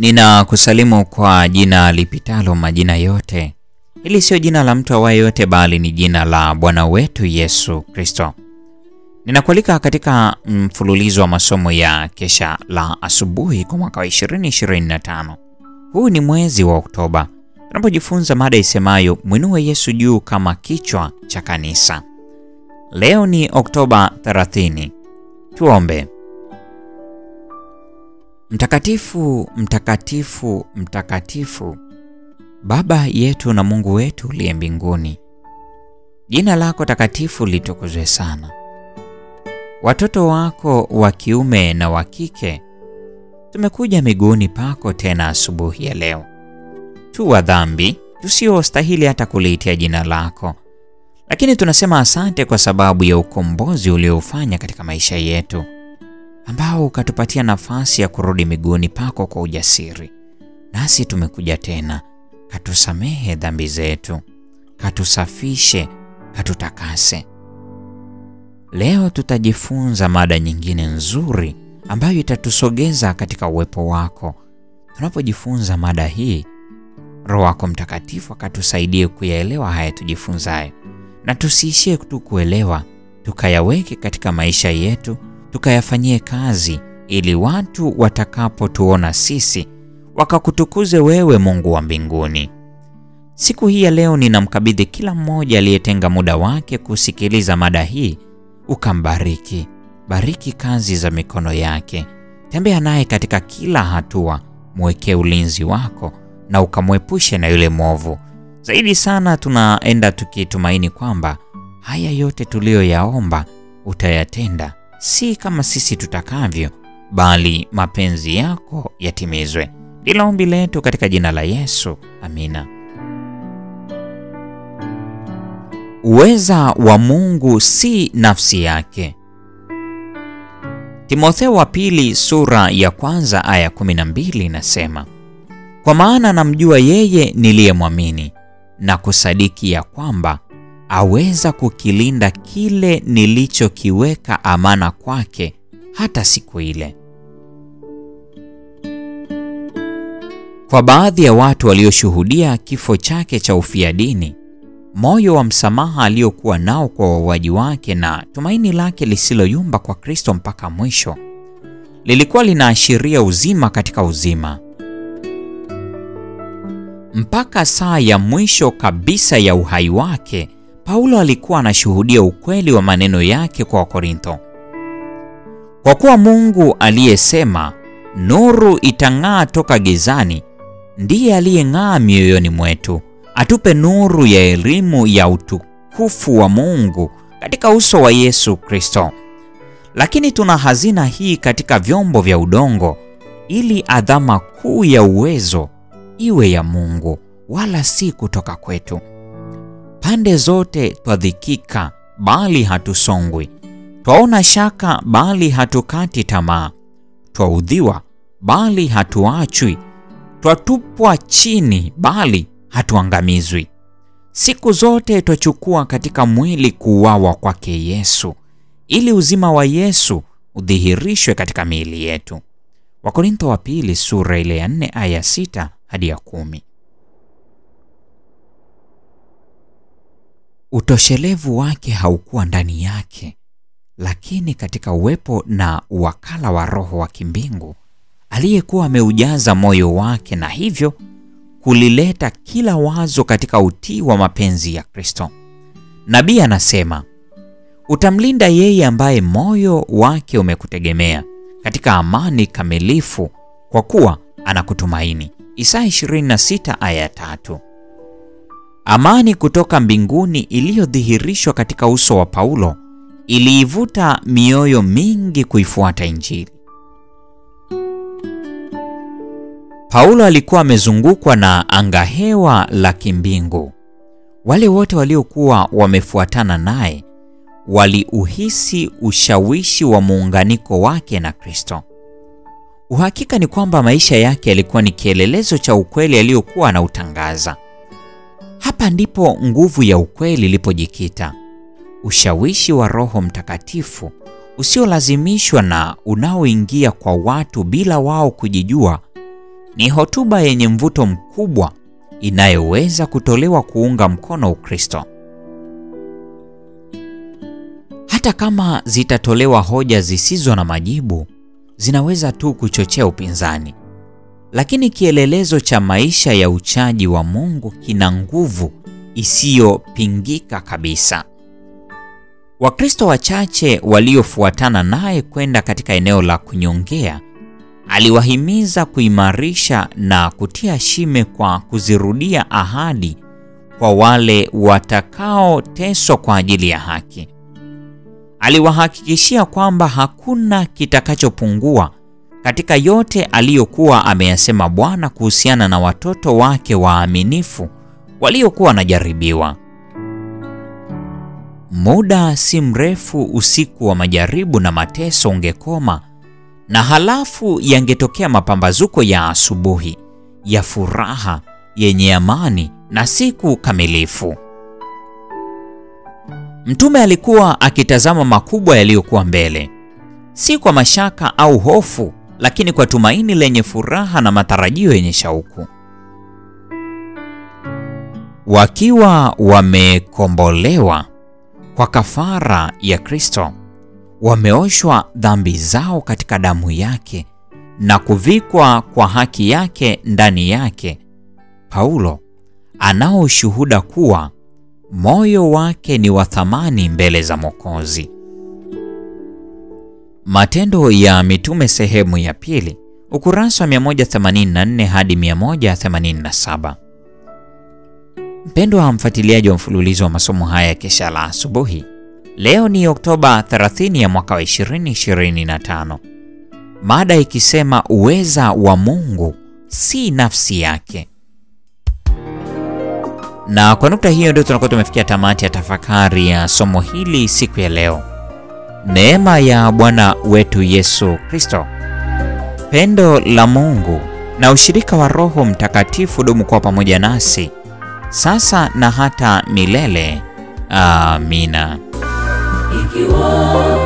Ninakusalimu kwa jina lipitalo majina yote. Hili sio jina la mtu awaye yote, bali ni jina la Bwana wetu Yesu Kristo. Ninakualika katika mfululizo wa masomo ya kesha la asubuhi kwa mwaka wa 2025. Huu ni mwezi wa Oktoba, tunapojifunza mada isemayo mwinue Yesu juu kama kichwa cha kanisa. Leo ni Oktoba 30. Tuombe. Mtakatifu, mtakatifu, mtakatifu, Baba yetu na Mungu wetu uliye mbinguni, jina lako takatifu litukuzwe sana. Watoto wako wa kiume na wa kike tumekuja miguuni pako tena asubuhi ya leo. Tu wa dhambi tusiostahili hata kuliitia jina lako, lakini tunasema asante kwa sababu ya ukombozi uliofanya katika maisha yetu, ambao ukatupatia nafasi ya kurudi miguuni pako kwa ujasiri. Nasi tumekuja tena, katusamehe dhambi zetu, katusafishe, katutakase. Leo tutajifunza mada nyingine nzuri ambayo itatusogeza katika uwepo wako. Tunapojifunza mada hii, Roho wako Mtakatifu akatusaidie kuyaelewa haya tujifunzayo, na tusiishie tu kuelewa, tukayaweke katika maisha yetu, tukayafanyie kazi, ili watu watakapotuona sisi wakakutukuze wewe, Mungu wa mbinguni. Siku hii ya leo ninamkabidhi kila mmoja aliyetenga muda wake kusikiliza mada hii, ukambariki. Bariki kazi za mikono yake, tembea naye katika kila hatua, mwekee ulinzi wako na ukamwepushe na yule mwovu. Zaidi sana tunaenda tukitumaini kwamba haya yote tuliyoyaomba utayatenda, si kama sisi tutakavyo, bali mapenzi yako yatimizwe. Ndilo ombi letu katika jina la Yesu. Amina. Uweza wa Mungu si nafsi yake. Timotheo wa pili sura ya kwanza aya 12 inasema, kwa maana namjua yeye niliyemwamini na kusadiki ya kwamba aweza kukilinda kile nilichokiweka amana kwake hata siku ile. Kwa baadhi ya watu walioshuhudia kifo chake cha ufia dini, moyo wa msamaha aliokuwa nao kwa wauaji wake na tumaini lake lisiloyumba kwa Kristo mpaka mwisho, lilikuwa linaashiria uzima katika uzima. Mpaka saa ya mwisho kabisa ya uhai wake, Paulo alikuwa anashuhudia ukweli wa maneno yake kwa Wakorintho. Kwa kuwa Mungu aliyesema nuru itang'aa toka gizani, ndiye aliyeng'aa mioyoni mwetu, atupe nuru ya elimu ya utukufu wa Mungu katika uso wa Yesu Kristo. Lakini tuna hazina hii katika vyombo vya udongo, ili adhama kuu ya uwezo iwe ya Mungu, wala si kutoka kwetu. Pande zote twadhikika, bali hatusongwi. Twaona shaka, bali hatukati tamaa. Twaudhiwa, bali hatuachwi. Twatupwa chini, bali hatuangamizwi. Siku zote twachukua katika mwili kuuawa kwake Yesu, ili uzima wa Yesu udhihirishwe katika miili yetu. Wakorintho wa pili sura ile ya 4 aya 6 hadi ya 10. Utoshelevu wake haukuwa ndani yake, lakini katika uwepo na uwakala wa Roho wa kimbingu aliyekuwa ameujaza moyo wake, na hivyo kulileta kila wazo katika utii wa mapenzi ya Kristo. Nabii anasema, utamlinda yeye ambaye moyo wake umekutegemea katika amani kamilifu, kwa kuwa anakutumaini. Isaya 26 aya 3. Amani kutoka mbinguni iliyodhihirishwa katika uso wa Paulo iliivuta mioyo mingi kuifuata Injili. Paulo alikuwa amezungukwa na angahewa la kimbingu. Wale wote waliokuwa wamefuatana naye waliuhisi ushawishi wa muunganiko wake na Kristo. Uhakika ni kwamba maisha yake yalikuwa ni kielelezo cha ukweli aliyokuwa anautangaza. Hapa ndipo nguvu ya ukweli ilipojikita. Ushawishi wa Roho Mtakatifu usiolazimishwa na unaoingia kwa watu bila wao kujijua, Ni hotuba yenye mvuto mkubwa inayoweza kutolewa kuunga mkono Ukristo. Hata kama zitatolewa hoja zisizo na majibu, zinaweza tu kuchochea upinzani. Lakini kielelezo cha maisha ya uchaji wa Mungu kina nguvu isiyopingika kabisa. Wakristo wachache waliofuatana naye kwenda katika eneo la kunyongea, aliwahimiza kuimarisha na kutia shime kwa kuzirudia ahadi kwa wale watakaoteswa kwa ajili ya haki. Aliwahakikishia kwamba hakuna kitakachopungua katika yote aliyokuwa ameyasema Bwana kuhusiana na watoto wake waaminifu waliokuwa wanajaribiwa. Muda si mrefu usiku wa majaribu na mateso ungekoma, na halafu yangetokea mapambazuko ya asubuhi ya furaha yenye amani na siku kamilifu. Mtume alikuwa akitazama makubwa yaliyokuwa mbele, si kwa mashaka au hofu, lakini kwa tumaini lenye furaha na matarajio yenye shauku. Wakiwa wamekombolewa kwa kafara ya Kristo, wameoshwa dhambi zao katika damu yake na kuvikwa kwa haki yake ndani yake, Paulo anao ushuhuda kuwa moyo wake ni wa thamani mbele za Mwokozi. Matendo ya Mitume sehemu ya pili, ukurasa wa 184 hadi 187. Mpendwa mfuatiliaji wa mfululizo wa masomo haya ya Kesha la Asubuhi, leo ni Oktoba 30 ya mwaka wa 2025. Mada ikisema uweza wa Mungu si nafsi yake. Na kwa nukta hiyo ndio tunakuwa tumefikia tamati ya tafakari ya somo hili siku ya leo. Neema ya Bwana wetu Yesu Kristo, pendo la Mungu na ushirika wa Roho Mtakatifu dumu kwa pamoja nasi sasa na hata milele. Amina. Ikiwa